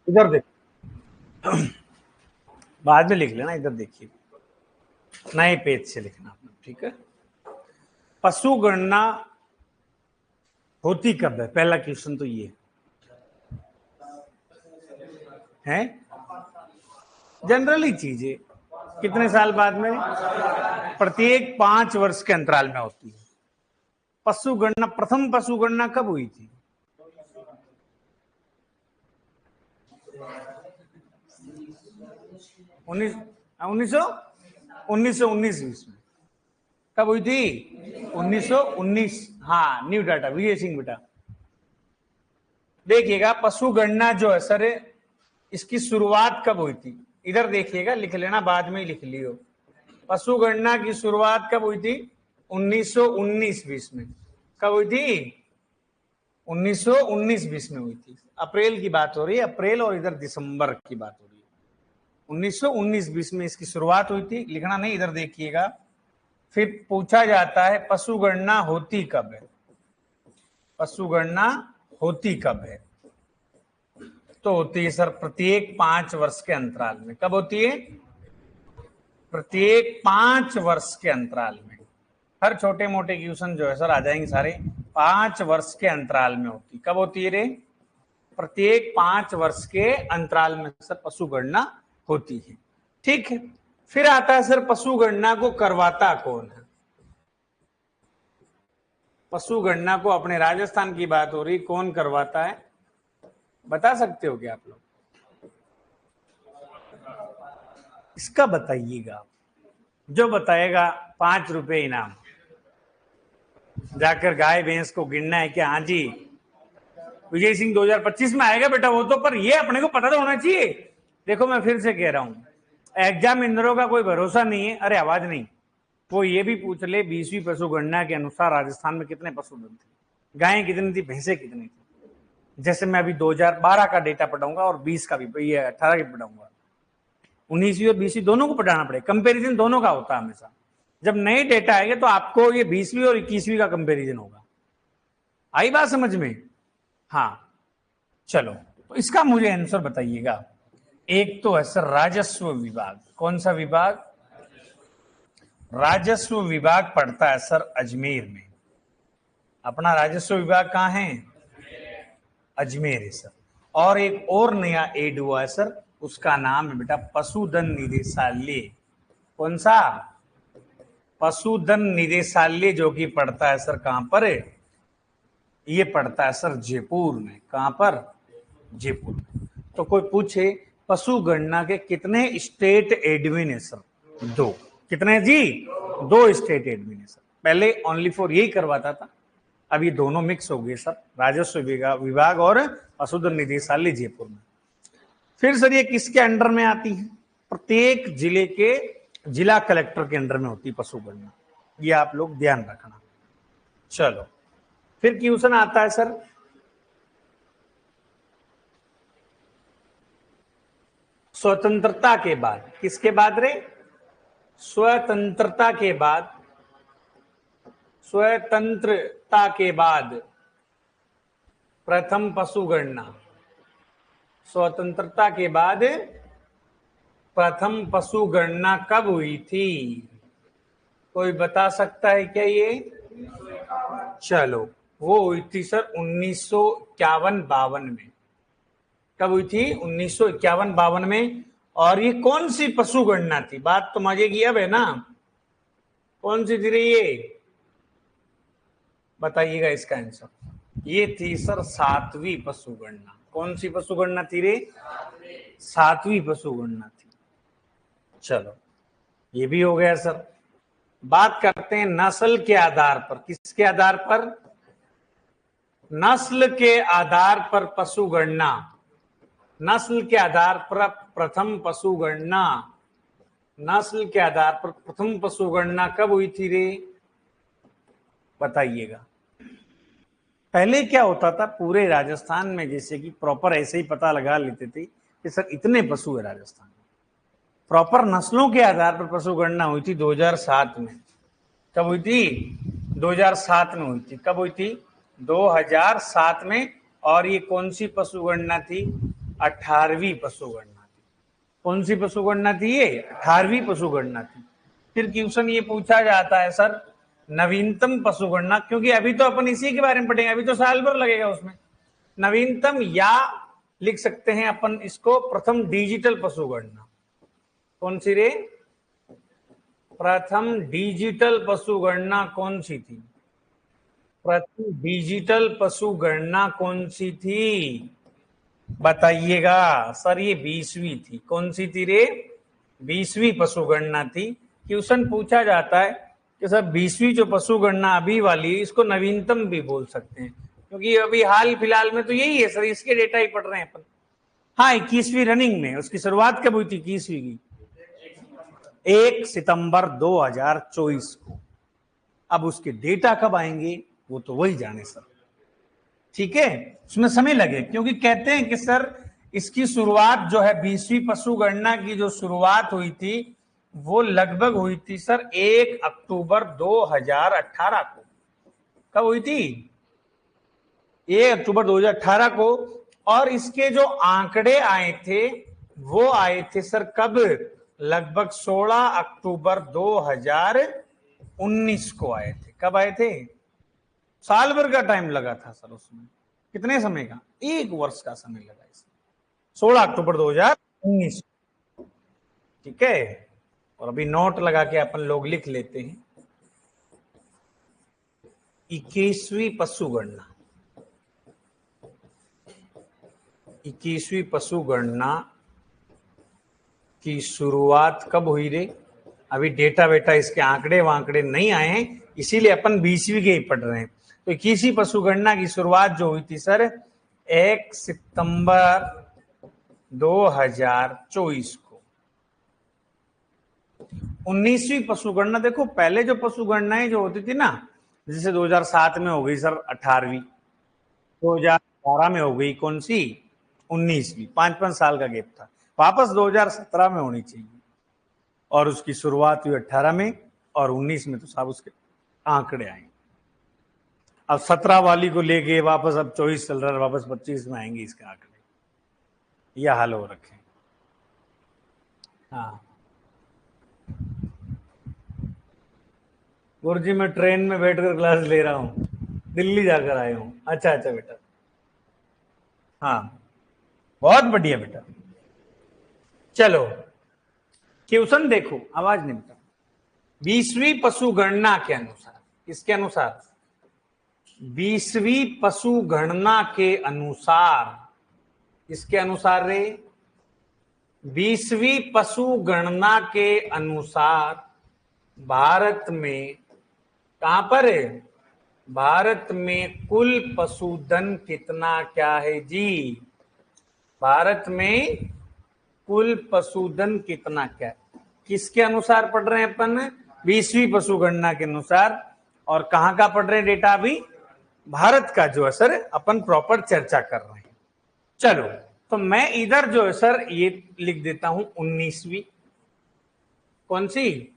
इधर देख, बाद में लिख लेना, इधर देखिए नए पेज से लिखना आपने, ठीक है। पशु गणना होती कब है, पहला क्वेश्चन तो ये है। जनरली चीजें कितने साल बाद में, प्रत्येक 5 वर्ष के अंतराल में होती है। पशु गणना, प्रथम पशु गणना कब हुई थी? 1919 में। कब हुई थी? 1919। हाँ, न्यू डाटा, विजय सिंह बेटा देखिएगा। पशु गणना जो है सर, इसकी शुरुआत कब हुई थी? इधर देखिएगा, लिख लेना, बाद में ही लिख लियो। पशु गणना की शुरुआत कब हुई थी? 1919-20 में। कब हुई थी? 1919-20 में हुई थी। अप्रैल की बात हो रही है, अप्रैल, और इधर दिसंबर की बात हो रही है। 1919-20 में इसकी शुरुआत हुई थी, लिखना नहीं, इधर देखिएगा। फिर पूछा जाता है पशु गणना होती कब है, पशु गणना होती कब है? तो होती है सर प्रत्येक 5 वर्ष के अंतराल में। कब होती है? प्रत्येक 5 वर्ष के अंतराल में। हर छोटे मोटे क्वेश्चन जो है सर आ जाएंगे सारे 5 वर्ष के अंतराल में होती। कब होती है रे? प्रत्येक 5 वर्ष के अंतराल में सर पशु गणना होती है, ठीक है। फिर आता है सर पशु गणना को करवाता कौन है? पशु गणना को, अपने राजस्थान की बात हो रही, कौन करवाता है, बता सकते हो क्या आप लोग? इसका बताइएगा, जो बताएगा 5 रुपए इनाम। जाकर गाय भैंस को गिनना है क्या? हाँ जी, विजय सिंह 2025 में आएगा बेटा वो तो, पर ये अपने को पता तो होना चाहिए। देखो मैं फिर से कह रहा हूं, एग्जामिनरों का कोई भरोसा नहीं है। अरे आवाज नहीं, वो ये भी पूछ ले 20वीं पशु गणना के अनुसार राजस्थान में कितने पशुधन थे, गायें कितनी थी, भैंसें कितनी थी। जैसे मैं अभी 2012 का डेटा पढ़ाऊंगा और 20 का भी, ये 18 का पढ़ाऊंगा। 19वीं और 20वीं दोनों को पढ़ाना पड़ेगा, कंपेरिजन दोनों का होता है हमेशा। जब नए डेटा आएंगे तो आपको ये 20वीं और 21वीं का कंपेरिजन होगा। आई बात समझ में? हाँ चलो, तो इसका मुझे आंसर बताइएगा। एक तो है सर राजस्व विभाग। कौन सा विभाग? राजस्व विभाग पड़ता है सर अजमेर में। अपना राजस्व विभाग कहां है? अजमेर है सर। और एक और नया एड हुआ है सर, उसका नाम है बेटा पशुधन निदेशालय। कौन सा? पशुधन निदेशालय, जो कि पड़ता है सर कहां पर? ये पड़ता है सर जयपुर में। कहां पर? जयपुर में। तो कोई पूछे पशु गणना के कितने स्टेट एडमिन है सर? 2। कितने जी? 2 स्टेट एडमिन है सर। पहले ओनली फॉर यही करवाता था, अब ये दोनों मिक्स हो गए सर, राजस्व विभाग और पशुधन निदेशालय जयपुर में। फिर सर ये किसके अंडर में आती है? प्रत्येक जिले के जिला कलेक्टर के अंडर में होती है पशु गणना, ये आप लोग ध्यान रखना। चलो फिर क्वेश्चन आता है सर, स्वतंत्रता के बाद। किसके बाद रे? स्वतंत्रता के बाद। स्वतंत्रता के बाद प्रथम पशु गणना। स्वतंत्रता के बाद प्रथम पशु गणना कब हुई थी? कोई बता सकता है क्या ये? चलो, वो हुई थी सर 1951-52 में। कब हुई थी? 1951-52 में। और ये कौन सी पशु गणना थी? बात तो मजे की अब है ना, कौन सी थी रे ये? बताइएगा इसका आंसर। ये थी सर 7वीं पशु गणना। कौन सी पशु गणना थी रे? 7वीं पशु गणना थी। चलो ये भी हो गया सर। बात करते हैं नस्ल के आधार पर। किसके आधार पर? नस्ल के आधार पर पशु गणना। नस्ल के आधार पर प्रथम पशु गणना। नस्ल के आधार पर प्रथम पशु गणना कब हुई थी रे? बताइएगा। पहले क्या होता था, पूरे राजस्थान में जैसे कि प्रॉपर ऐसे ही पता लगा लेते थे कि सर इतने पशु है राजस्थान में। प्रॉपर नस्लों के आधार पर पशु गणना हुई थी 2007 में। कब हुई थी? 2007 में हुई थी। कब हुई थी? 2007 में। और ये कौन सी पशु गणना थी? 18वीं पशु गणना थी। कौन सी पशु गणना थी ये? 18वीं पशु गणना थी। फिर क्वेश्चन ये पूछा जाता है सर नवीनतम पशु गणना, क्योंकि अभी तो अपन इसी के बारे में पढ़ेंगे, अभी तो साल भर लगेगा उसमें। नवीनतम या लिख सकते हैं अपन इसको प्रथम डिजिटल पशु गणना। कौन सी रे? प्रथम डिजिटल पशु गणना कौन सी थी? प्रथम डिजिटल पशु गणना कौन सी थी बताइएगा सर? ये 20वीं थी। कौन सी थी रे? 20वीं पशु गणना थी। क्वेश्चन पूछा जाता है कि सर 20वीं जो पशु गणना अभी वाली इसको नवीनतम भी बोल सकते हैं, क्योंकि अभी हाल फिलहाल में तो यही है सर, इसके डेटा ही पढ़ रहे हैं अपन। हाँ 21वीं रनिंग में। उसकी शुरुआत कब हुई थी 21वीं की? 1 सितंबर 2024 को। अब उसके डेटा कब आएंगे वो तो वही जाने सर। ठीक है, उसमें समय लगे, क्योंकि कहते हैं कि सर इसकी शुरुआत जो है 20वीं पशु गणना की जो शुरुआत हुई थी वो लगभग हुई थी सर 1 अक्टूबर 2018 को। कब हुई थी? 1 अक्टूबर 2018 को। और इसके जो आंकड़े आए थे वो आए थे सर कब? लगभग 16 अक्टूबर 2019 को आए थे। कब आए थे? साल भर का टाइम लगा था सर उसमें। कितने समय का? 1 वर्ष का समय लगा इसमें। 16 अक्टूबर 2019। ठीक है, और अभी नोट लगा के अपन लोग लिख लेते हैं 21वीं पशु गणना। 21वीं पशु गणना की शुरुआत कब हुई रे? अभी डेटा वेटा इसके आंकड़े वांकड़े नहीं आए हैं, इसीलिए अपन 20वीं के ही पढ़ रहे हैं। तो 21वीं पशु गणना की शुरुआत जो हुई थी सर 1 सितंबर 2024 को। 19वीं पशु गणना देखो, पहले जो पशु गणनाएं जो होती थी ना, जैसे 2007 में हो गई सर 18वीं, 2012 में हो गई कौन सी? 19वीं। 5-5 साल का गैप था। वापस 2017 में होनी चाहिए, और उसकी शुरुआत हुई 18 में, और 19 में तो साहब उसके आंकड़े आए। अब 17 वाली को लेके वापस अब 24 चल रहा है, वापस 25 में आएंगे इसके आंकड़े। यह हाल हो रखे। हाँ गुरुजी मैं ट्रेन में बैठकर क्लास ले रहा हूँ, दिल्ली जाकर आया हूँ। अच्छा अच्छा बेटा, हाँ बहुत बढ़िया बेटा। चलो क्वेश्चन देखो, आवाज नहीं बेटा। 20वीं पशु गणना के अनुसार, किसके अनुसार? 20वीं पशु गणना के अनुसार, किसके अनुसार रे? 20वीं पशु गणना के अनुसार भारत में, कहां पर है? भारत में कुल पशुधन कितना क्या है जी? भारत में कुल पशुधन कितना क्या है? किसके अनुसार पढ़ रहे हैं अपन? 20वीं पशु गणना के अनुसार। और कहां का पढ़ रहे हैं डेटा? अभी भारत का जो है सर अपन प्रॉपर चर्चा कर रहे हैं। चलो तो मैं इधर जो है सर ये लिख देता हूं 19वीं। कौन सी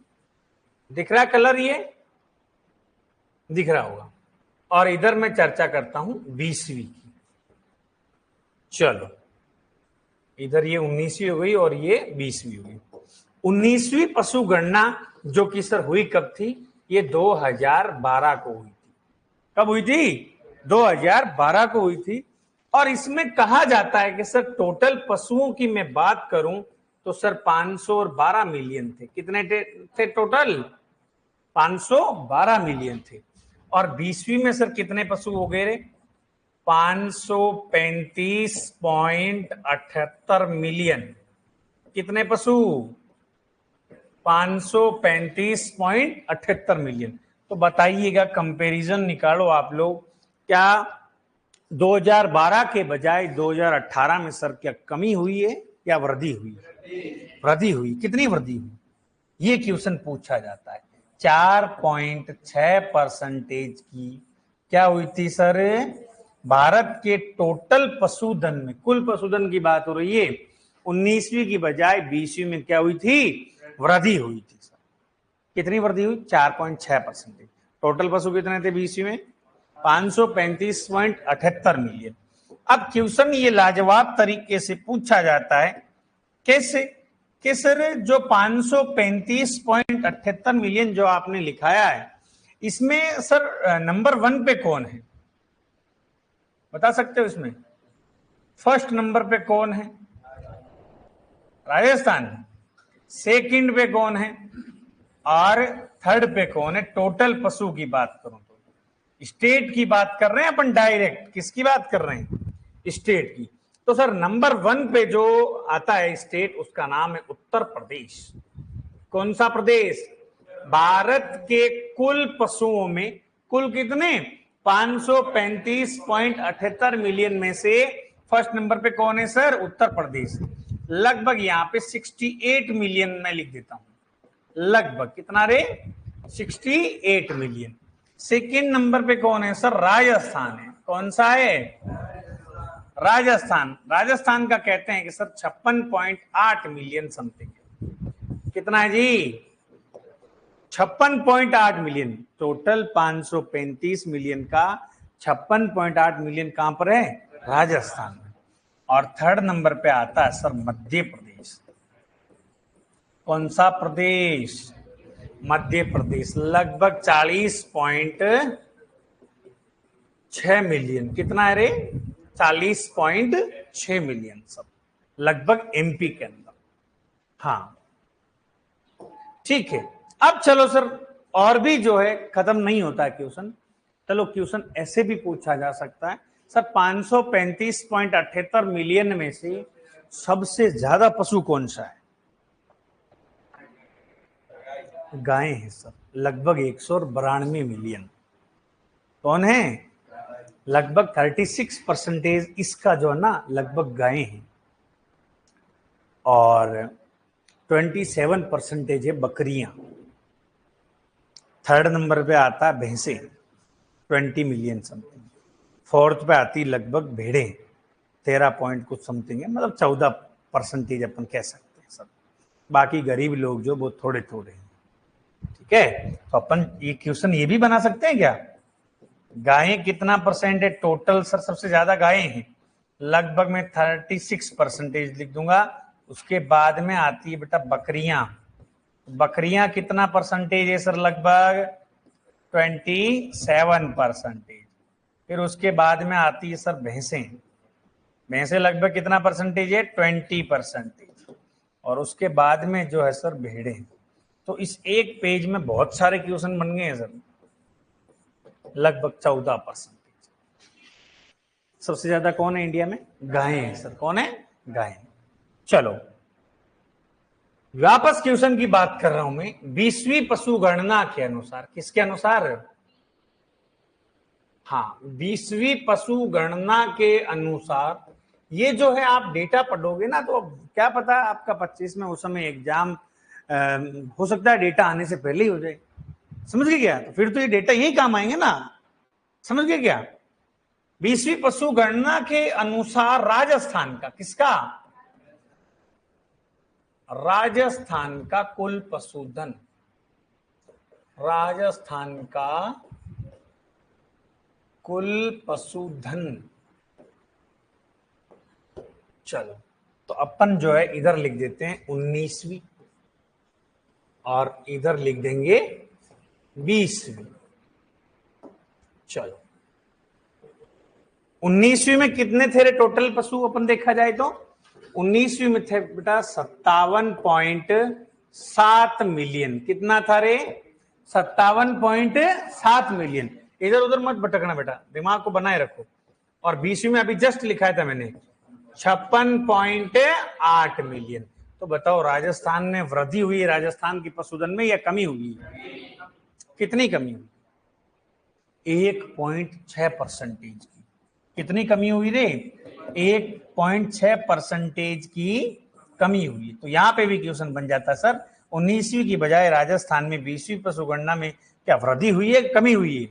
दिख रहा कलर? ये दिख रहा होगा। और इधर मैं चर्चा करता हूं 20वीं की। चलो इधर ये 19वीं हो गई और ये 20वीं हो गई। 19वीं पशु गणना जो कि सर हुई कब थी? ये 2012 को हुई थी। कब हुई थी? 2012 को हुई थी। और इसमें कहा जाता है कि सर टोटल पशुओं की मैं बात करूं तो सर 512 मिलियन थे। कितने थे टोटल? 512 मिलियन थे। और 20वीं में सर कितने पशु हो गए रे? 535.78 मिलियन। कितने पशु? 535.78 मिलियन। तो बताइएगा, कंपैरिजन निकालो आप लोग, क्या 2012 के बजाय 2018 में सर क्या कमी हुई है या वृद्धि हुई? वृद्धि हुई। कितनी वृद्धि हुई ये क्वेश्चन पूछा जाता है। 4.6% की क्या हुई थी सर? भारत के टोटल पशुधन में, कुल पशुधन की बात हो रही है, 19वीं की बजाय 20वीं में क्या हुई थी? वृद्धि हुई थी सर। कितनी वृद्धि हुई? 4.6%। टोटल पशु कितने थे 20वीं में? 535.78 मिलियन। अब क्वेश्चन ये लाजवाब तरीके से पूछा जाता है, कैसे कि सर जो 535.78 मिलियन जो आपने लिखाया है, इसमें सर नंबर 1 पे कौन है, बता सकते हो? इसमें फर्स्ट नंबर पे कौन है? राजस्थान। सेकंड पे कौन है और थर्ड पे कौन है? टोटल पशु की बात करूं तो स्टेट की बात कर रहे हैं अपन, डायरेक्ट किसकी बात कर रहे हैं? स्टेट की। तो सर नंबर 1 पे जो आता है स्टेट, उसका नाम है उत्तर प्रदेश। कौन सा प्रदेश? भारत के कुल पशुओं में कुल कितने? 535.78 मिलियन में से फर्स्ट नंबर पे कौन है सर? उत्तर प्रदेश। लगभग यहां पे 68 मिलियन में लिख देता हूं, लगभग कितना रे? 68 मिलियन। सेकेंड नंबर पे कौन है सर? राजस्थान है। कौन सा है? राजस्थान। राजस्थान का कहते हैं कि सर 56.8 मिलियन समथिंग। कितना है जी? 56.8 मिलियन। टोटल 535 मिलियन का 56.8 मिलियन कहां पर है? राजस्थान में। और थर्ड नंबर पे आता है सर मध्य प्रदेश। कौन सा प्रदेश? मध्य प्रदेश। लगभग 40.6 मिलियन। कितना है रे? 40.6 मिलियन सब, लगभग एमपी के अंदर। हाँ ठीक है। अब चलो सर, और भी जो है खत्म नहीं होता है क्वेश्चन। चलो क्वेश्चन ऐसे भी पूछा जा सकता है सर, 535.78 मिलियन में से सबसे ज्यादा पशु कौन सा है? गायें हैं सर, लगभग 192 मिलियन। कौन है? लगभग 36% इसका जो है ना, लगभग गायें हैं। और 27% है बकरियां। थर्ड नंबर पे आता है भैंसे, 20 मिलियन समथिंग। फोर्थ पे आती लगभग भेड़े, 13 पॉइंट कुछ समथिंग है, मतलब 14% अपन कह सकते हैं सर। बाकी गरीब लोग जो वो थोड़े थोड़े हैं। ठीक है, तो अपन ये क्वेश्चन ये भी बना सकते हैं क्या? गायें कितना परसेंट है टोटल? सर सबसे ज्यादा गायें हैं, लगभग मैं 36% लिख दूंगा। उसके बाद में आती है बेटा बकरियां। बकरियां कितना परसेंटेज है सर? लगभग 27%। फिर उसके बाद में आती है सर भैंसें। भैंसें लगभग कितना परसेंटेज है? 20%। और उसके बाद में जो है सर भेड़े। तो इस एक पेज में बहुत सारे क्वेश्चन बन गए हैं सर, लगभग 14%। सबसे ज्यादा कौन है इंडिया में? गायें हैं सर। कौन है? गायें। चलो वापस क्वेश्चन की बात कर रहा हूं मैं। 20वीं पशु गणना के अनुसार, किसके अनुसार? हाँ, 20वीं पशु गणना के अनुसार ये जो है, आप डेटा पढ़ोगे ना तो क्या पता आपका 25 में उस समय एग्जाम हो सकता है डेटा आने से पहले ही हो जाए। समझ गए क्या? तो फिर तो ये डेटा यही काम आएंगे ना। समझ गए क्या? 20वीं पशु गणना के अनुसार राजस्थान का, किसका? राजस्थान का कुल पशुधन, राजस्थान का कुल पशुधन। चलो तो अपन जो है इधर लिख देते हैं 19वीं और इधर लिख देंगे 20वीं। चलो 19वीं में कितने थे रे टोटल पशु? अपन देखा जाए तो 19वीं में थे बेटा 57.7 मिलियन। कितना था रे? 57.7 मिलियन। इधर उधर मत भटकना बेटा, दिमाग को बनाए रखो। और 20वीं में अभी जस्ट लिखा था मैंने 56.8 मिलियन। तो बताओ राजस्थान में वृद्धि हुई है राजस्थान की पशुधन में या कमी हुई? कितनी कमी हुई? 1.6% की। कितनी कमी हुई रे? 1.6% की कमी हुई। तो यहां पे भी क्वेश्चन बन जाता है सर, 19वीं की बजाय राजस्थान में 20वीं पशुगणना में क्या वृद्धि हुई है, कमी हुई है?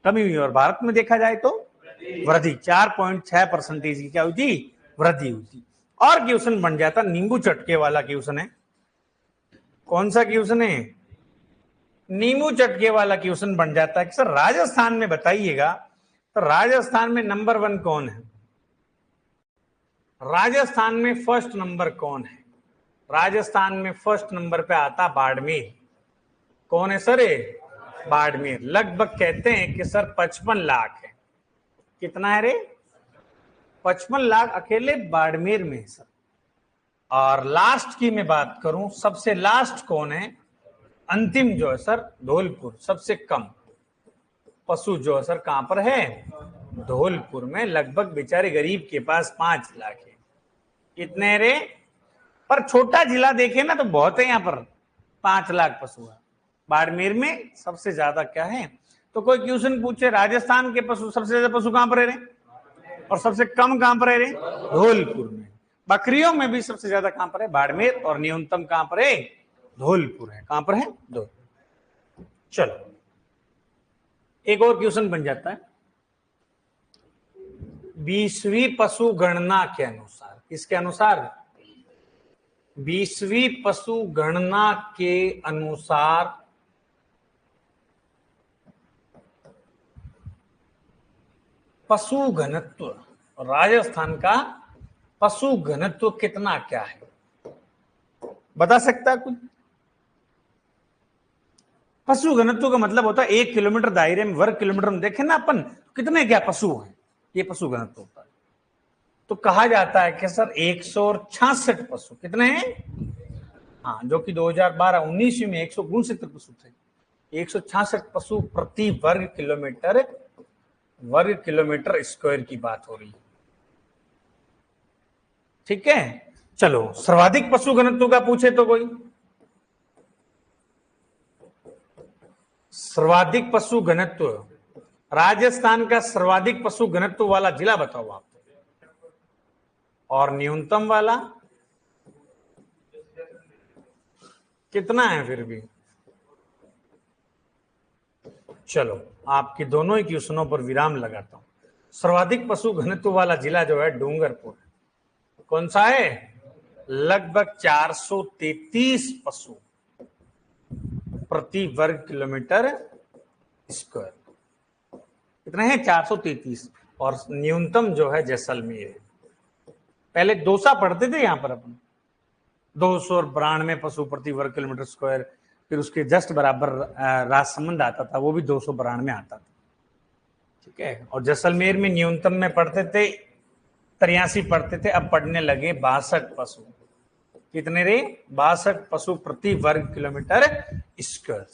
कमी हुई। और भारत में देखा जाए तो वृद्धि, 4.6% की क्या हुई थी? वृद्धि हुई थी। और क्वेश्चन बन जाता, नींबू चटके वाला क्वेश्चन है। कौन सा क्वेश्चन है? नींबू चटके वाला क्वेश्चन बन जाता है कि सर राजस्थान में बताइएगा, तो राजस्थान में नंबर 1 कौन है? राजस्थान में फर्स्ट नंबर कौन है? राजस्थान में फर्स्ट नंबर पे आता बाड़मेर। कौन है सर? ये बाड़मेर। लगभग कहते हैं कि सर 55 लाख है। कितना है रे? 55 लाख अकेले बाड़मेर में है सर। और लास्ट की मैं बात करूं, सबसे लास्ट कौन है? अंतिम जो है सर धौलपुर। सबसे कम पशु जो है सर कहां पर है? धौलपुर में। लगभग बेचारे गरीब के पास 5 लाख है। कितने रे? पर छोटा जिला देखे ना तो बहुत है यहाँ पर, 5 लाख पशु है। बाड़मेर में सबसे ज्यादा क्या है? तो कोई क्वेश्चन पूछे राजस्थान के पशु, सबसे ज्यादा पशु कहां पर है रे? और सबसे कम कहां पर है रे? धौलपुर में। बकरियों में भी सबसे ज्यादा कहां पर है? बाड़मेर। और न्यूनतम कहां पर है? धौलपुर है। कहां पर है? धौलपुर। चलो एक और क्वेश्चन बन जाता है। 20वीं पशु गणना के अनुसार, किसके अनुसार? 20वीं पशु गणना के अनुसार पशु घनत्व, राजस्थान का पशु घनत्व कितना क्या है? बता सकता है कुछ? पशु घनत्व का मतलब होता है 1 किलोमीटर दायरे में, वर्ग किलोमीटर में देखें ना अपन कितने क्या पशु हैं, ये पशु घनत्व होता है। तो कहा जाता है कि सर 166 पशु। कितने हैं? हाँ, जो कि 2012-19 में 169 पशु थे। 166 पशु प्रति वर्ग किलोमीटर स्क्वायर की बात हो रही है। ठीक है, चलो सर्वाधिक पशु घनत्व का पूछे तो कोई? सर्वाधिक पशु घनत्व, राजस्थान का सर्वाधिक पशु घनत्व वाला जिला बताओ आप। और न्यूनतम वाला कितना है फिर भी? चलो आपके दोनों ही क्वेश्चनों पर विराम लगाता हूं। सर्वाधिक पशु घनत्व वाला जिला जो है डूंगरपुर। कौन सा है? लगभग 433 पशु प्रति वर्ग किलोमीटर स्क्वायर। कितने हैं? 433। और न्यूनतम जो है जैसलमेर है। पहले दौसा पढ़ते थे यहां पर अपन, 292 पशु प्रति वर्ग किलोमीटर स्क्वायर। फिर उसके जस्ट बराबर राजसमंद आता था, वो भी 292 आता था। ठीक है, और जैसलमेर में न्यूनतम में पढ़ते थे 83 पढ़ते थे, अब पढ़ने लगे 62 पशु। कितने रे? 62 पशु प्रति वर्ग किलोमीटर स्क्वायर।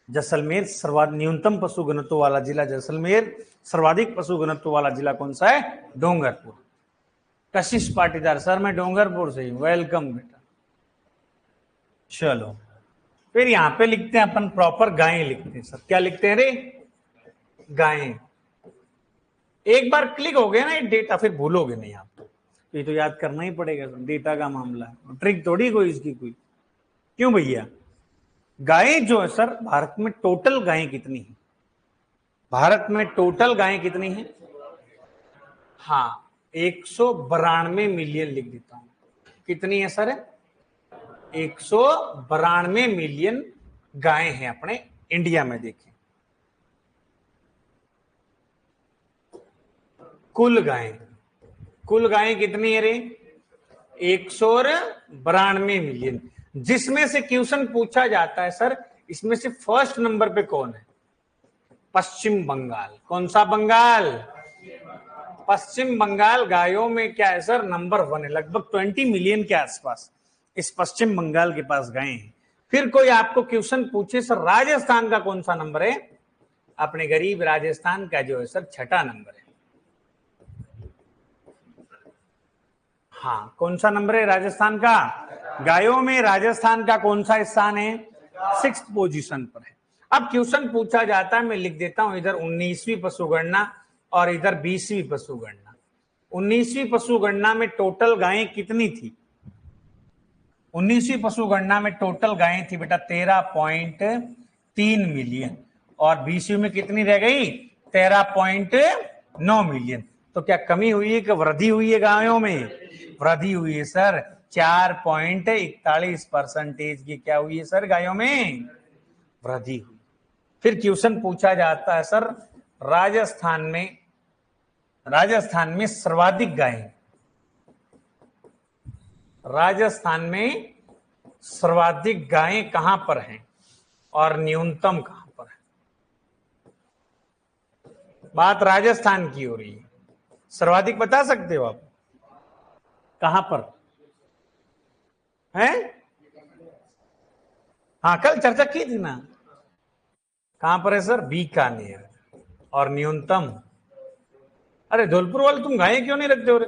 जैसलमेर सर्वाधिक न्यूनतम पशु घनत्व वाला जिला जैसलमेर, सर्वाधिक पशु घनत्व वाला जिला कौन सा है? डूंगरपुर। कशिश पाटीदार, सर मैं डूंगरपुर से ही। वेलकम बेटा। चलो फिर यहां पे लिखते हैं अपन प्रॉपर गायें लिखते हैं। सर क्या लिखते हैं रे? गायें। एक बार क्लिक हो गया ना ये डेटा, फिर भूलोगे नहीं आप। तो ये तो याद करना ही पड़ेगा, डेटा का मामला है, ट्रिक थोड़ी कोई इसकी कोई। क्यों भैया? गायें जो है सर, भारत में टोटल गायें कितनी है? भारत में टोटल गायें कितनी है? हाँ, 192 मिलियन लिख देता हूं। कितनी है सर? 192 मिलियन गायें हैं अपने इंडिया में। देखें कुल गायें कितनी है रे? 192 मिलियन। जिसमें से क्वेश्चन पूछा जाता है सर, इसमें से फर्स्ट नंबर पे कौन है? पश्चिम बंगाल। कौन सा बंगाल? पश्चिम बंगाल गायों में क्या है सर? नंबर 1 है। लगभग 20 मिलियन के आसपास इस पश्चिम बंगाल के पास गायें हैं। फिर कोई आपको क्वेश्चन पूछे सर राजस्थान का कौन सा नंबर है? अपने गरीब राजस्थान का जो है सर 6ठा नंबर है। हाँ, कौन सा नंबर है राजस्थान का? गायों में राजस्थान का कौन सा स्थान है? 6th पोजीशन पर है। अब क्वेश्चन पूछा जाता है, मैं लिख देता हूं इधर 19वीं पशु गणना और इधर 20वीं पशु गणना। 19वीं पशु गणना में टोटल गायें कितनी थी? 19वीं पशु गणना में टोटल गायें थी बेटा 13.3 मिलियन। और 20वीं में कितनी रह गई? 13.9 मिलियन। तो क्या कमी हुई है कि वृद्धि हुई है गायों में? वृद्धि हुई है सर। 4.41% की क्या हुई है सर? गायों में वृद्धि हुई। फिर क्वेश्चन पूछा जाता है सर राजस्थान में राजस्थान में सर्वाधिक गायें, राजस्थान में सर्वाधिक गायें कहां पर हैं और न्यूनतम कहां पर है? बात राजस्थान की हो रही है। सर्वाधिक बता सकते हो आप कहां पर है? हाँ, कल चर्चा की थी ना। कहां पर है सर? बीकानेर। और न्यूनतम? अरे धौलपुर वाले, तुम गायें क्यों नहीं रखते हो रे?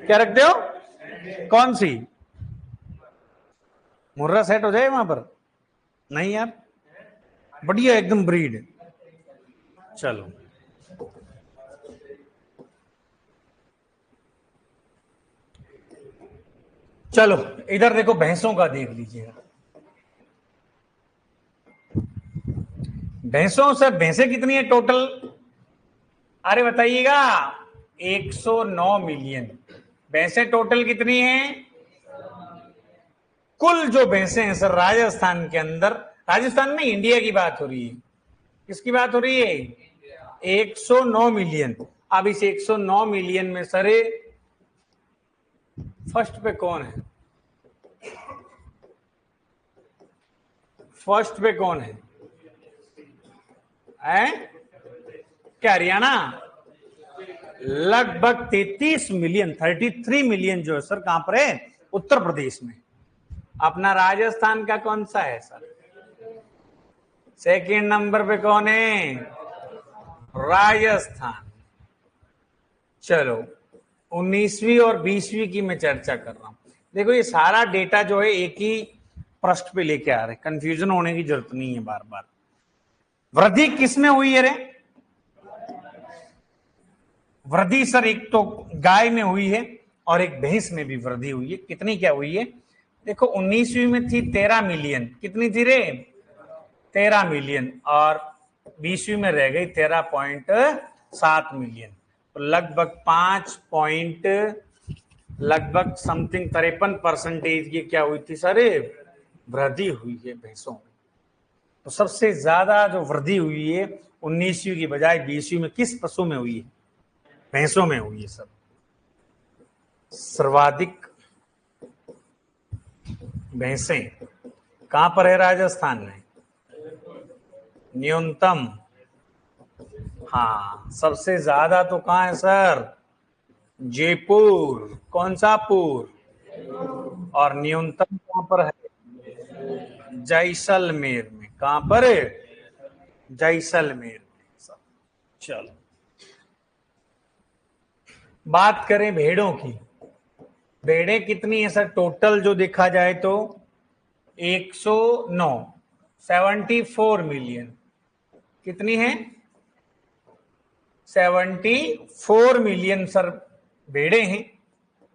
क्या रखते हो? कौन सी? मुर्रा सेट हो जाए वहां पर? नहीं यार, बढ़िया एकदम ब्रीड। चलो, चलो इधर देखो, भैंसों का देख लीजिएगा। भैंसों से भैंसें कितनी है टोटल? अरे बताइएगा। 109 मिलियन भैंसें टोटल कितनी हैं? कुल जो भैंसें हैं सर राजस्थान के अंदर, राजस्थान में इंडिया की बात हो रही है। किसकी बात हो रही है? 109 मिलियन। अब इस 109 मिलियन में सर फर्स्ट पे कौन है? फर्स्ट पे कौन है? क्या हरियाणा? लगभग 33 मिलियन, 33 मिलियन जो है सर कहां पर है? उत्तर प्रदेश में। अपना राजस्थान का कौन सा है सर? सेकंड नंबर पे कौन है? राजस्थान। चलो 19वीं और 20वीं की मैं चर्चा कर रहा हूं। देखो ये सारा डेटा जो है एक ही पृष्ठ पे लेके आ रहे, कंफ्यूजन होने की जरूरत नहीं है बार बार। वृद्धि किसमें हुई है रे? वृद्धि सर एक तो गाय में हुई है और एक भैंस में भी वृद्धि हुई है। कितनी क्या हुई है? देखो 19वीं में थी 13 मिलियन। कितनी थी रे? 13 मिलियन। और 20वीं में रह गई 13.7 मिलियन। तो लगभग 5 लगभग समथिंग 53% की क्या हुई थी सर? वृद्धि हुई है भैंसों में। तो सबसे ज्यादा जो वृद्धि हुई है 19वीं की बजाय 20वीं में किस पशु में हुई है? भैंसों में हुई है सर। सर्वाधिक भैंसें कहां पर है राजस्थान में? न्यूनतम? हाँ, सबसे ज्यादा तो कहां है सर? जयपुर। कौन सा पुर? और न्यूनतम कहां पर है? जैसलमेर में। कहां पर है? जैसलमेर में। चलो बात करें भेड़ों की। भेड़ें कितनी है सर टोटल जो देखा जाए तो? 109, 74 मिलियन। कितनी है? 74 मिलियन सर भेड़े हैं।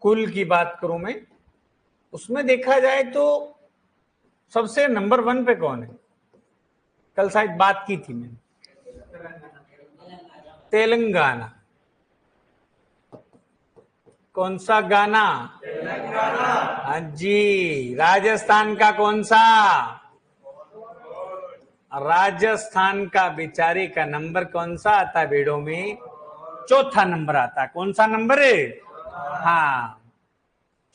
कुल की बात करूं मैं, उसमें देखा जाए तो सबसे नंबर 1 पे कौन है? कल शायद बात की थी मैंने, तेलंगाना। कौन सा गाना? तेलंगाना। हाँ जी। राजस्थान का कौन सा? राजस्थान का बेचारे का नंबर कौन सा आता है भेड़ों में? चौथा नंबर आता है। कौन सा नंबर है? हाँ,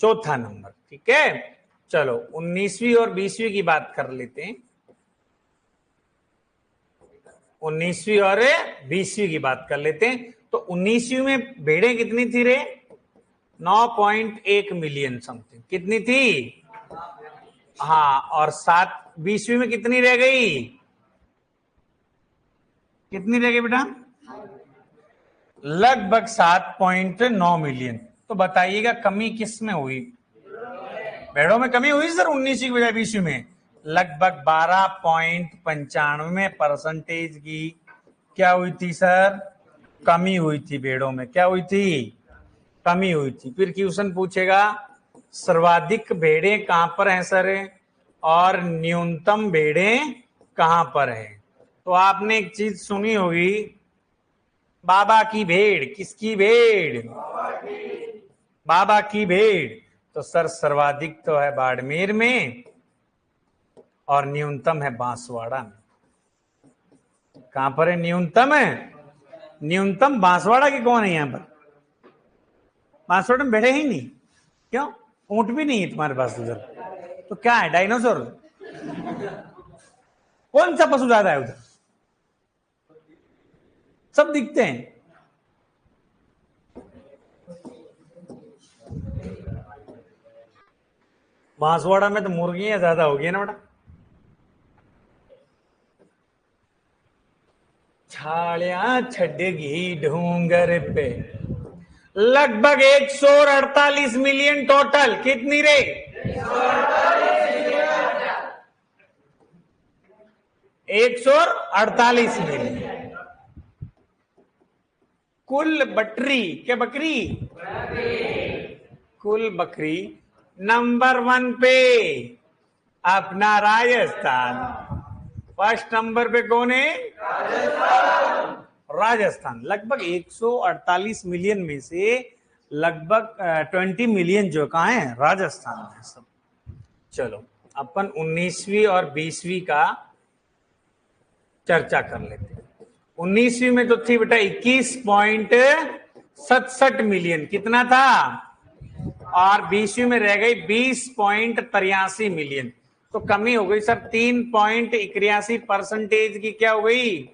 चौथा नंबर। ठीक है, चलो 19वीं और 20वीं की बात कर लेते हैं। 19वीं और 20वीं की बात कर लेते हैं। तो 19वीं में भेड़ें कितनी थी रे? 9.1 मिलियन समथिंग। कितनी थी? हाँ, और 20वीं में कितनी रह गई? कितनी रह गई बेटा? लगभग 7.9 मिलियन। तो बताइएगा कमी किस में हुई? भेड़ों में कमी हुई सर 19वीं की बजाय 20वीं में। लगभग 12.95% की क्या हुई थी सर? कमी हुई थी भेड़ों में। क्या हुई थी? कमी हुई थी। फिर क्वेश्चन पूछेगा सर्वाधिक भेड़ें कहां पर हैं सर और न्यूनतम भेड़ें कहां पर हैं? तो आपने एक चीज सुनी होगी, बाबा की भेड़। किसकी भेड़? बाबा की भेड़। तो सर सर्वाधिक तो है बाड़मेर में और न्यूनतम है बांसवाड़ा में। कहां पर है न्यूनतम? है न्यूनतम बांसवाड़ा के कौन है यहाँ पर? बांसवाड़ा में बैठे ही नहीं, क्यों? ऊंट भी नहीं है तुम्हारे पास उधर, तो क्या है, डायनासोर? कौन सा पशु ज्यादा है उधर? सब दिखते हैं। बांसवाड़ा में तो मुर्गियां ज्यादा होगी ना बेटा। छालियां छड़ेगी ढूंगर पे, लगभग 148 मिलियन टोटल। कितनी रे? 148 मिलियन। कुल बटरी क्या बकरी? कुल बकरी नंबर 1 पे अपना राजस्थान। फर्स्ट नंबर पे कौन है? राजस्थान। लगभग 148 मिलियन में से लगभग 20 मिलियन जो कहाँ है? राजस्थान में सब। चलो अपन 19वीं और 20वीं का चर्चा कर लेते हैं। 19वीं में तो थी बेटा 21.67 मिलियन, कितना था? और 20वीं में रह गई 20.83 मिलियन, तो कमी हो गई सर 3.81% की क्या हो गई?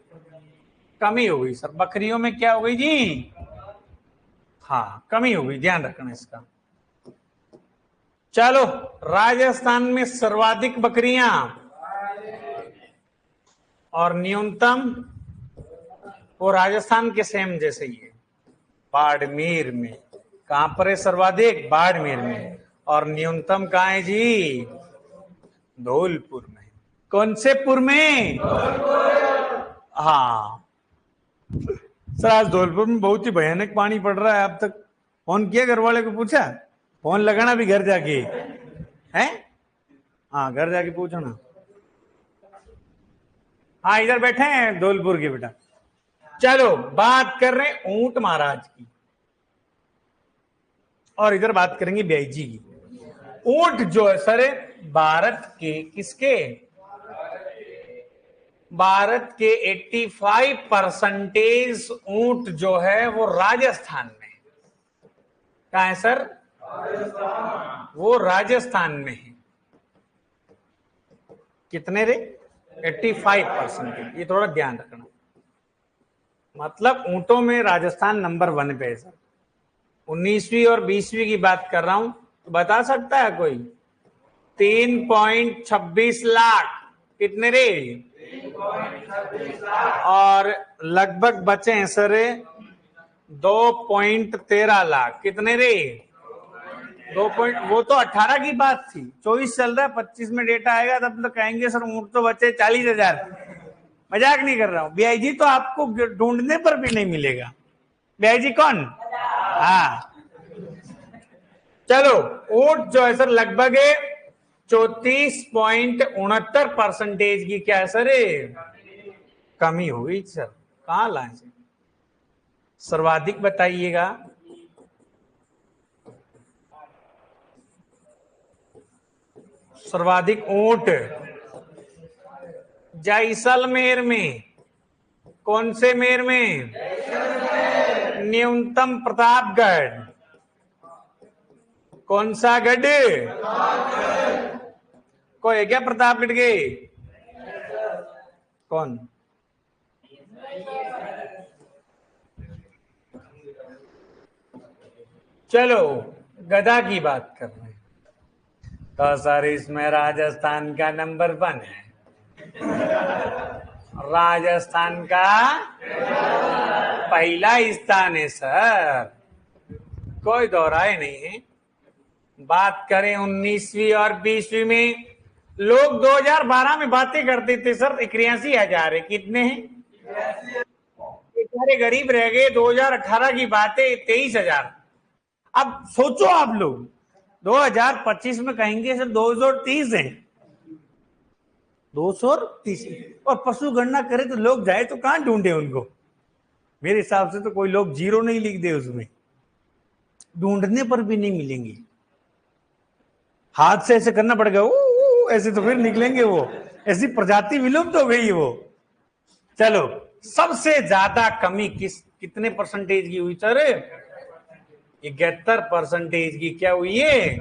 कमी हो गई सर। बकरियों में क्या हो गई जी? हाँ कमी हो गई, ध्यान रखना इसका। चलो राजस्थान में सर्वाधिक बकरियां और न्यूनतम वो राजस्थान के सेम जैसे ही है, बाड़मेर में। कहां पर है सर्वाधिक? बाड़मेर में। और न्यूनतम कहां है जी? धौलपुर में। कौन से पुर में? हाँ सर, आज धौलपुर में बहुत ही भयानक पानी पड़ रहा है। अब तक फोन किया घर वाले को? पूछा? फोन लगाना भी घर जाके है? हाँ घर जाके पूछो ना। हाँ इधर बैठे हैं धौलपुर के बेटा। चलो बात कर रहे हैं ऊंट महाराज की, और इधर बात करेंगे ब्याईजी की। ऊंट जो है सर भारत के किसके? भारत के 85% ऊंट जो है वो राजस्थान में। कहाँ है सर? वो राजस्थान में है। कितने रे? 85%। ये थोड़ा ध्यान रखना, मतलब ऊंटों में राजस्थान नंबर 1 पे है सर। 19वीं और 20वीं की बात कर रहा हूं, तो बता सकता है कोई? 3.26 लाख। कितने रे? 3.26 लाख। और लगभग बचे हैं सर 2.13 लाख। कितने रे? 2 पॉइंट। वो तो 18 की बात थी, 24 चल रहा है, 25 में डेटा आएगा तब तो कहेंगे सर ऊंट तो बचे 40,000। मजाक नहीं कर रहा हूं। बीआईजी तो आपको ढूंढने पर भी नहीं मिलेगा। बीआईजी कौन? हाँ चलो ऊंट जो है सर लगभग 34.69% की क्या है सर? कमी हुई सर। कहां लाए सर? सर्वाधिक बताइएगा। सर्वाधिक ऊंट जैसलमेर में। कौन से मेर में? न्यूनतम प्रतापगढ़। कौन सा गढ़? कोई है क्या प्रतापगढ़ के? कौन? चलो गधा की बात कर रहे हैं, तो सर इसमें राजस्थान का नंबर 1 है। राजस्थान का पहला स्थान है सर, कोई दोहराए नहीं है। बात करें 19वीं और 20वीं में, लोग 2012 में बातें करते थे सर 81,000 है। कितने हैं? बेचारे गरीब रह गए। 2018 की बातें 23,000। अब सोचो आप लोग 2025 में कहेंगे सर 230 है। 230। और पशु गणना करे तो लोग जाए तो कहां ढूंढे उनको? मेरे हिसाब से तो कोई लोग 0 नहीं लिख दे उसमें, ढूंढने पर भी नहीं मिलेंगे। हाथ से ऐसे करना पड़ेगा, ऐसे तो फिर निकलेंगे वो। ऐसी प्रजाति विलुप्त हो गई वो। चलो सबसे ज्यादा कमी कितने परसेंटेज की हुई सर? 71% की क्या हुई है?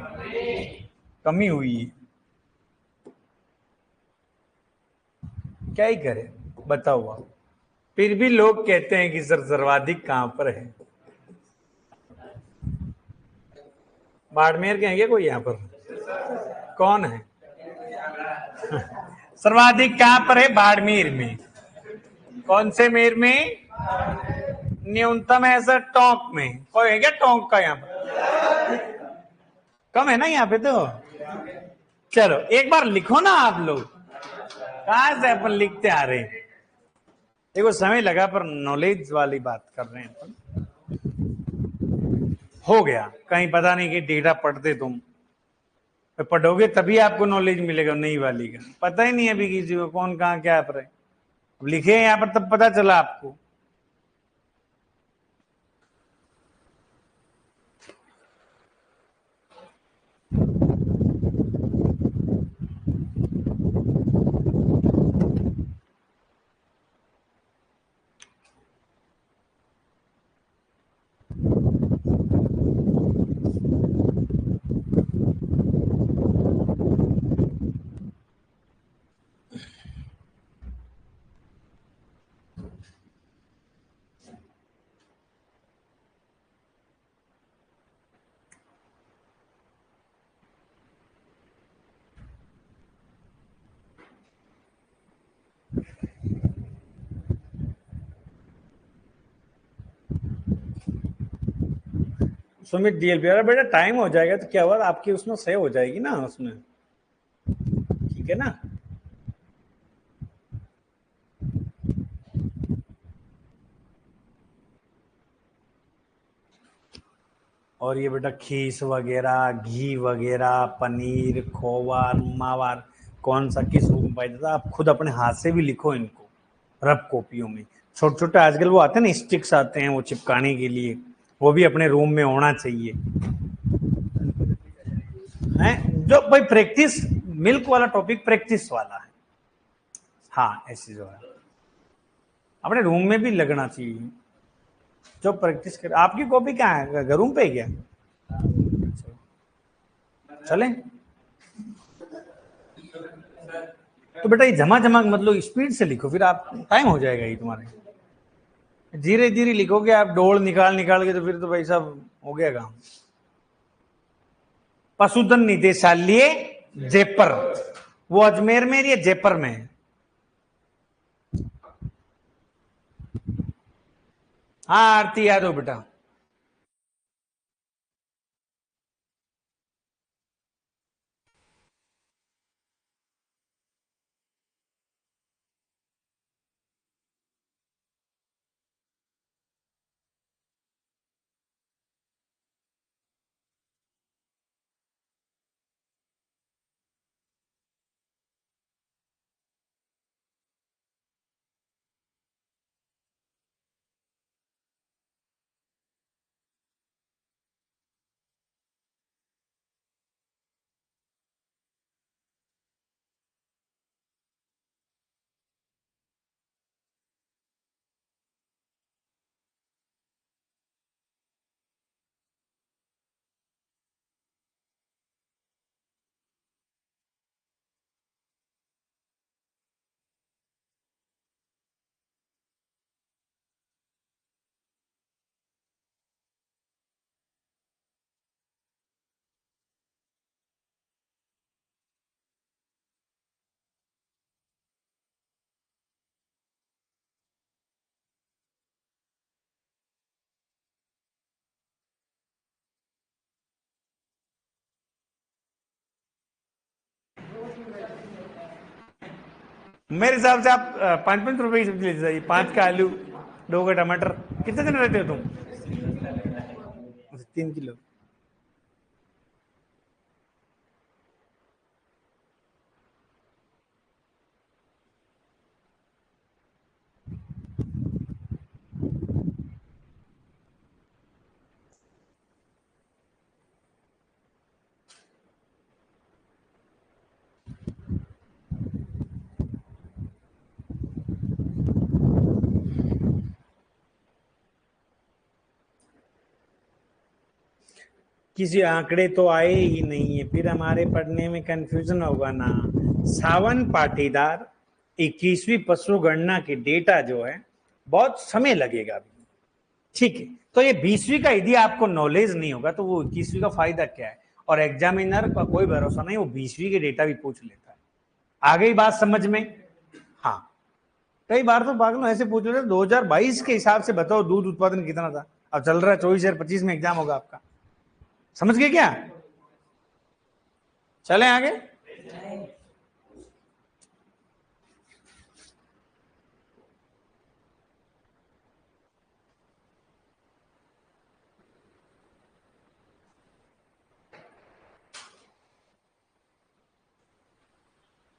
कमी हुई है। क्या ही करे, बताओ आप। फिर भी लोग कहते हैं कि सर सर्वाधिक कहां पर है? बाड़मेर के हैं क्या कोई यहाँ पर? कौन है? सर्वाधिक कहां पर है? बाड़मेर में। कौन से मेर में? न्यूनतम है सर टोंक में। कोई है क्या टोंक का यहाँ पर? कम है ना यहाँ पे तो। चलो एक बार लिखो ना आप लोग, कहां से अपन लिखते आ रहे हैं। देखो समय लगा पर नॉलेज वाली बात कर रहे हैं अपन। हो गया, कहीं पता नहीं कि डेटा पढ़ते तुम, पढ़ोगे तभी आपको नॉलेज मिलेगा नई वाली का। पता ही नहीं है अभी किसी को कौन कहाँ क्या पर है। अब लिखे यहाँ पर तब पता चला आपको। सुमित डीएलपी, अरे बेटा टाइम हो जाएगा तो क्या हुआ, आपकी उसमें सेव हो जाएगी ना उसमें, ठीक है ना। और ये बेटा खीस वगैरह, घी वगैरह, पनीर, खोवा, मावार, कौन सा किस रूप में पाया जाता है, आप खुद अपने हाथ से भी लिखो इनको रफ कॉपियों में। छोटे छोटे आजकल वो आते हैं ना स्टिक्स आते हैं वो चिपकाने के लिए, वो भी अपने रूम में होना चाहिए है। जो भाई प्रैक्टिस, मिल्क वाला टॉपिक प्रैक्टिस वाला है। हाँ ऐसी जो है अपने रूम में भी लगना चाहिए जो प्रैक्टिस कर। आपकी कॉपी कहाँ है, रूम पे क्या? चले तो बेटा ये जमा जमा मतलब स्पीड से लिखो, फिर आप टाइम हो जाएगा ये तुम्हारे। धीरे धीरे लिखोगे आप डोल निकाल निकाल के तो फिर तो भाई साहब हो गया काम। पशुधन निदेशालय जयपुर, वो अजमेर में या जयपुर में है? हाँ आरती यादव बेटा। मेरे हिसाब से आप 5-5 रुपए की सब्जी ले जाइए, 5 का आलू, 2 का टमाटर। कितने दिन रहते हो तुम? 3 किलो। किसी आंकड़े तो आए ही नहीं है, फिर हमारे पढ़ने में कंफ्यूजन होगा ना। सावन पाटीदार 21वीं पशु गणना की डेटा जो है बहुत समय लगेगा अभी, ठीक है। तो ये 20वीं का यदि आपको नॉलेज नहीं होगा तो वो 21वीं का फायदा क्या है। और एग्जामिनर का कोई भरोसा नहीं, वो 20वीं की डेटा भी पूछ लेता है। आ गई बात समझ में? हाँ, कई बार तो पागल ऐसे पूछ रहे 2022 के हिसाब से बताओ दूध उत्पादन कितना था। अब चल रहा है 24 और 25 में एग्जाम होगा आपका, समझ गए क्या? चलें आगे।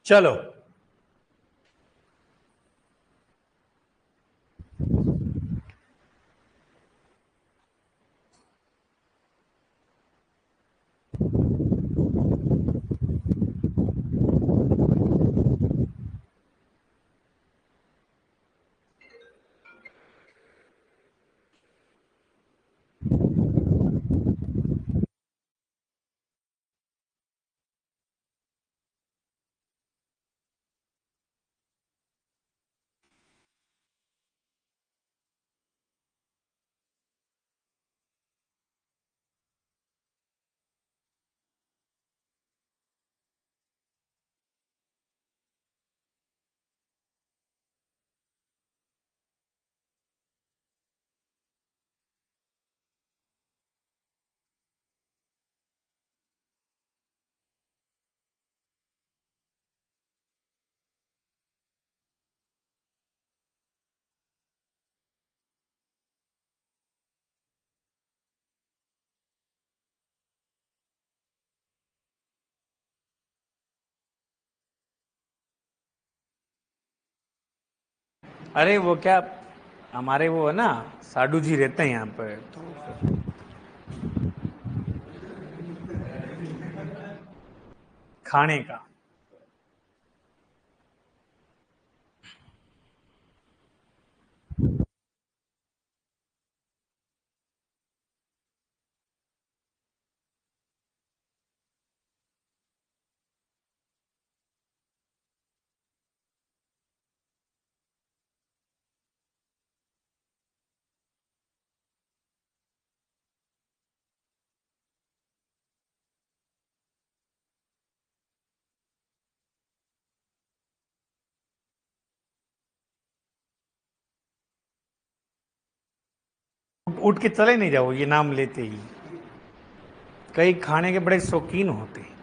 चलो, अरे वो क्या, हमारे वो है ना साडू जी रहते हैं यहाँ पे, तो खाने का। उठ के चले नहीं जाओ ये नाम लेते ही, कई खाने के बड़े शौकीन होते हैं।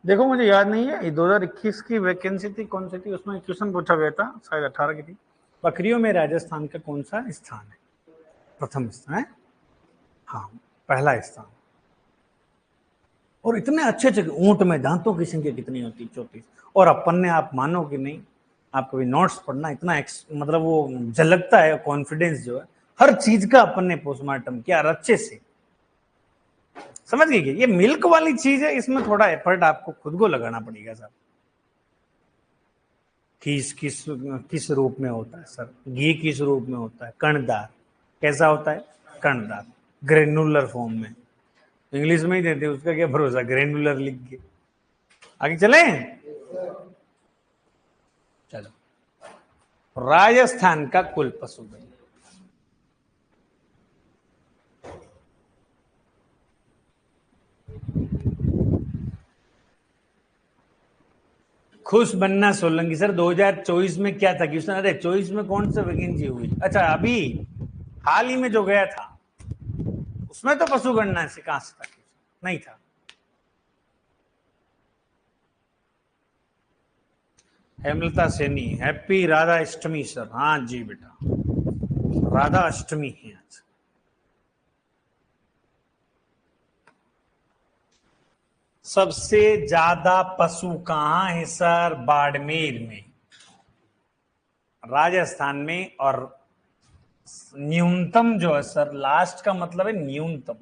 देखो मुझे याद नहीं है, ये 2021 की वैकेंसी थी, कौन सी थी, उसमें क्वेश्चन पूछा गया था, शायद 18 की थी। बकरियों में राजस्थान का कौन सा स्थान है? प्रथम स्थान है, हाँ, पहला स्थान। और इतने अच्छे अच्छे ऊंट में दांतों की संख्या कितनी होती, 34। और अपन ने, आप मानो कि नहीं, आप कभी नोट्स पढ़ना, इतना मतलब वो झलकता है कॉन्फिडेंस जो है, हर चीज का अपन ने पोस्टमार्टम किया और अच्छे से समझ गए। ये मिल्क वाली चीज है, इसमें थोड़ा एफर्ट आपको खुद को लगाना पड़ेगा सर। किस किस किस रूप में होता है सर? घी किस रूप में होता है? कणदार। कैसा होता है? कणदार, ग्रेनुलर फॉर्म में। इंग्लिश में ही देते हैं, उसका क्या भरोसा, ग्रेनुलर लिख के। आगे चलें। चलो, राजस्थान का कुल पशुधन। खुश बनना सोलंकी सर, 2024 में क्या था क्वेश्चन? अरे 24 में कौन सा वैकेंसी हुई? अच्छा, अभी हाल ही में जो गया था उसमें तो पशु गणना से कहां से था, नहीं था। Hemlata Saini, happy Radha Ashtami sir. हाँ जी बेटा, राधा अष्टमी है आज। सबसे ज्यादा पशु कहाँ है सर? बाड़मेर में, राजस्थान में। और न्यूनतम जो है सर, लास्ट का मतलब है न्यूनतम,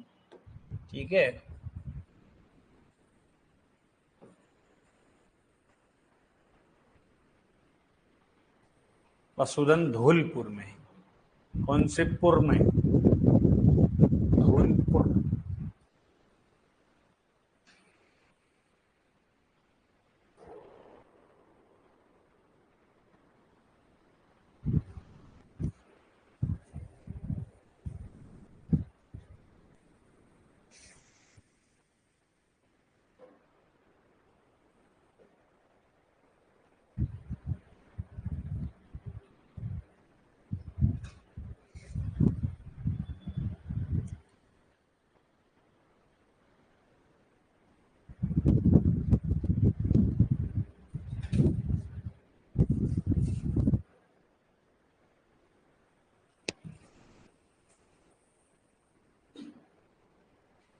ठीक है। पशुधन धौलपुर में। कौन से पुर में? धौलपुर।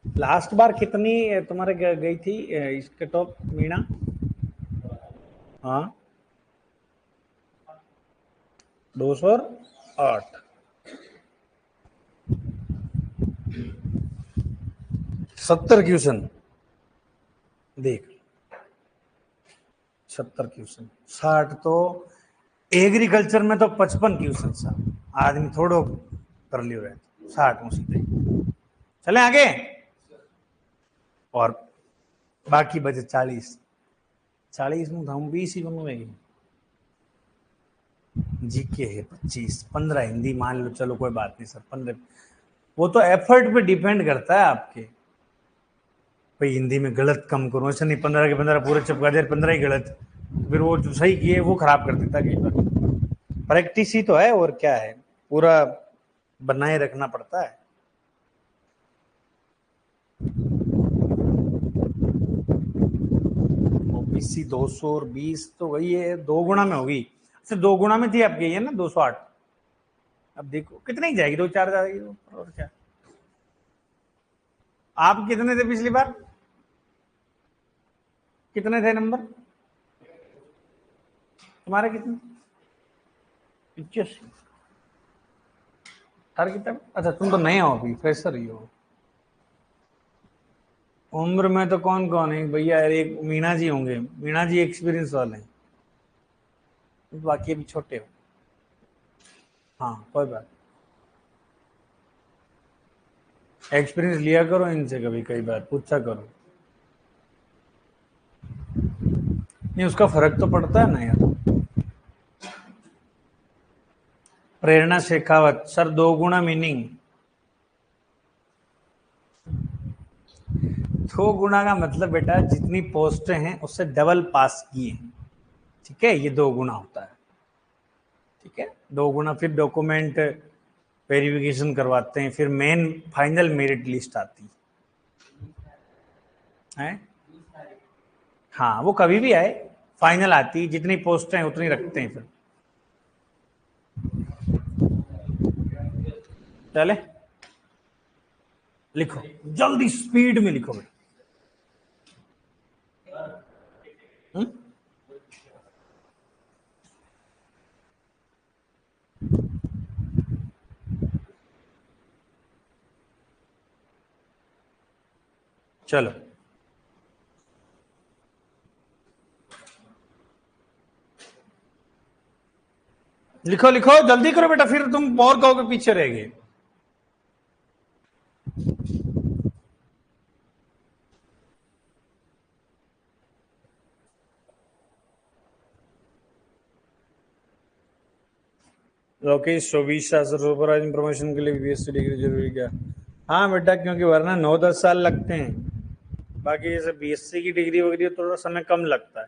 लास्ट बार कितनी तुम्हारे गई थी इसके टॉप मीणा? हाँ, 208। 70 क्वेश्चन देख, 70 क्वेश्चन। 60 तो एग्रीकल्चर में तो 55 क्वेश्चन सा आदमी थोड़ो कर लियो है। 60 में सीधे चले आगे, और बाकी बचे 40। 40 में हम 20 ही बनवाएंगे। जीके है 25, 15 हिंदी मान लो, चलो कोई बात नहीं सर, 15। वो तो एफर्ट पे डिपेंड करता है आपके, भाई हिंदी में गलत कम करो, ऐसा नहीं 15 के 15 पूरे चिपका दे, 15 ही गलत, फिर वो जो सही किए वो खराब कर देता कई बार। प्रैक्टिस ही तो है, और क्या है, पूरा बनाए रखना पड़ता है। ओबीसी 220 तो वही है, 2 गुना में होगी। अच्छा, 2 गुना में थी आपकी, ये ना 208। अब देखो कितने ही जाएगी, 2-4 जाएगी और क्या। आप कितने थे पिछली बार? कितने थे नंबर तुम्हारे? कितने? 85। हर किताब, अच्छा तुम तो नए हो, अभी फ्रेशर ही हो। उम्र में तो कौन कौन है भैया, एक मीना जी होंगे, मीना जी एक्सपीरियंस वाले हैं, बाकी अभी छोटे हो। हाँ कोई बात, एक्सपीरियंस लिया करो इनसे, कभी कई बार पूछा करो। नहीं, उसका फर्क तो पड़ता है ना यार। प्रेरणा शेखावत सर, 2 गुना मीनिंग। 2 गुना का मतलब बेटा, जितनी पोस्टें हैं उससे डबल पास किए हैं, ठीक है, ये 2 गुना होता है, ठीक है। 2 गुना, फिर डॉक्यूमेंट वेरिफिकेशन करवाते हैं, फिर मेन फाइनल मेरिट लिस्ट आती है। हाँ, वो कभी भी आए, फाइनल आती, जितनी पोस्टें हैं उतनी रखते हैं फिर। चले, लिखो जल्दी, स्पीड में लिखो बेटा। हम्म? चलो लिखो लिखो, जल्दी करो बेटा, फिर तुम और कहोगे पीछे रह गए। लोकेश 24 सुपरवाइजिंग प्रमोशन के लिए बीएससी डिग्री जरूरी क्या? हाँ बेटा, क्योंकि वरना 9-10 साल लगते हैं, बाकी जैसे बीएससी की डिग्री वगैरह थोड़ा समय कम लगता है।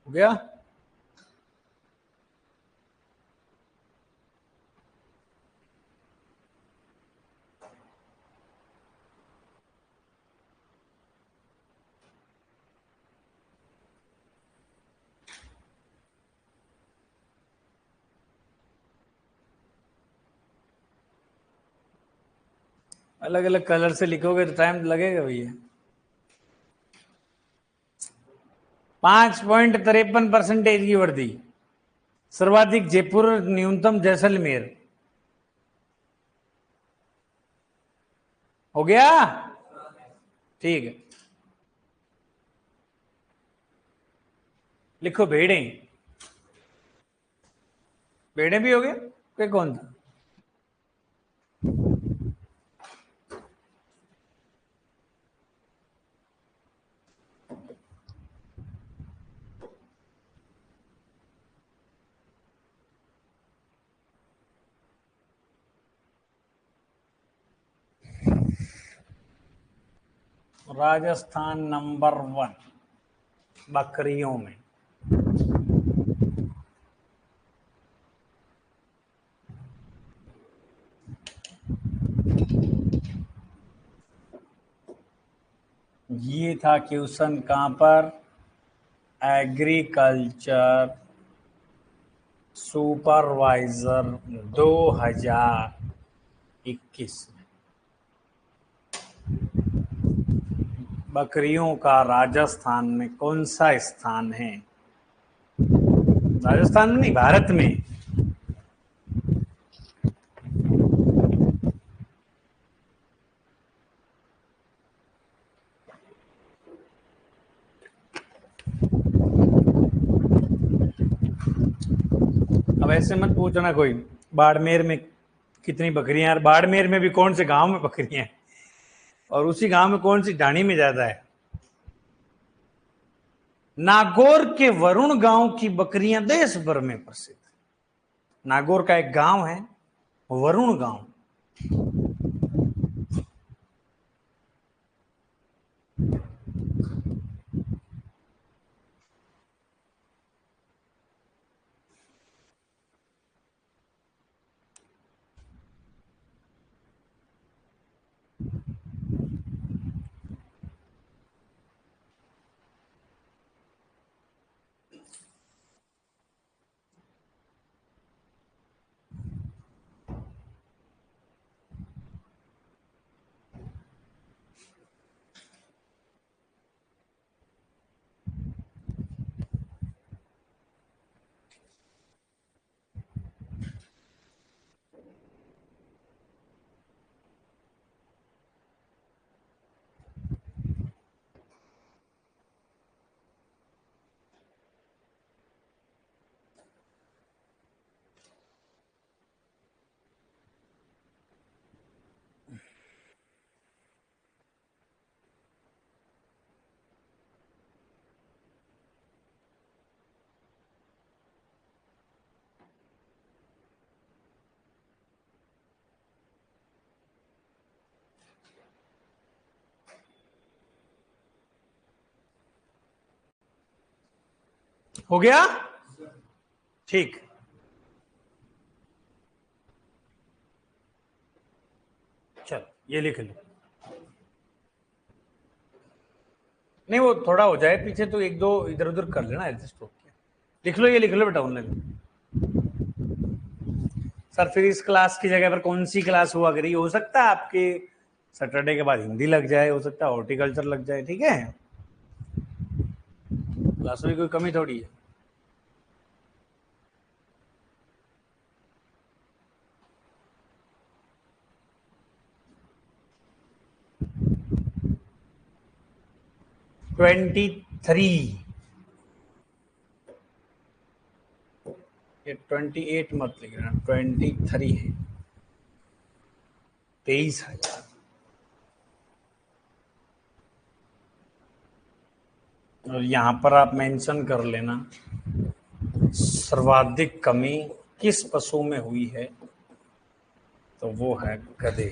हो गया? अलग अलग कलर से लिखोगे तो टाइम लगेगा भैया। 5.53% की वृद्धि। सर्वाधिक जयपुर, न्यूनतम जैसलमेर। हो गया? ठीक है, लिखो भेड़े। भेड़े भी हो गए कि कौन था? राजस्थान नंबर 1 बकरियों में। ये था क्वेश्चन कहां पर? एग्रीकल्चर सुपरवाइजर 2021 में। बकरियों का राजस्थान में कौन सा स्थान है? राजस्थान में नहीं, भारत में। अब ऐसे मत पूछना कोई बाड़मेर में कितनी बकरियां हैं, बाड़मेर में भी कौन से गांव में बकरियां हैं, और उसी गांव में कौन सी ढाणी में ज्यादा है। नागौर के वरुण गांव की बकरियां देश भर में प्रसिद्ध। नागौर का एक गांव है वरुण गांव। हो गया? ठीक। चलो ये लिख लो। नहीं वो थोड़ा हो जाए पीछे तो एक दो इधर उधर कर लेना, एडजस्ट हो गया। लिख लो, ये लिख लो बेटा ऑनलाइन। सर फिर इस क्लास की जगह पर कौन सी क्लास हुआ करी? हो सकता है आपके सैटरडे के बाद हिंदी लग जाए, हो सकता है हॉर्टिकल्चर लग जाए, ठीक है? क्लासों की कोई कमी थोड़ी है। ट्वेंटी 28 मत लिखना, 23 है। 23,000। और यहां पर आप मेंशन कर लेना सर्वाधिक कमी किस पशु में हुई है, तो वो है गधे।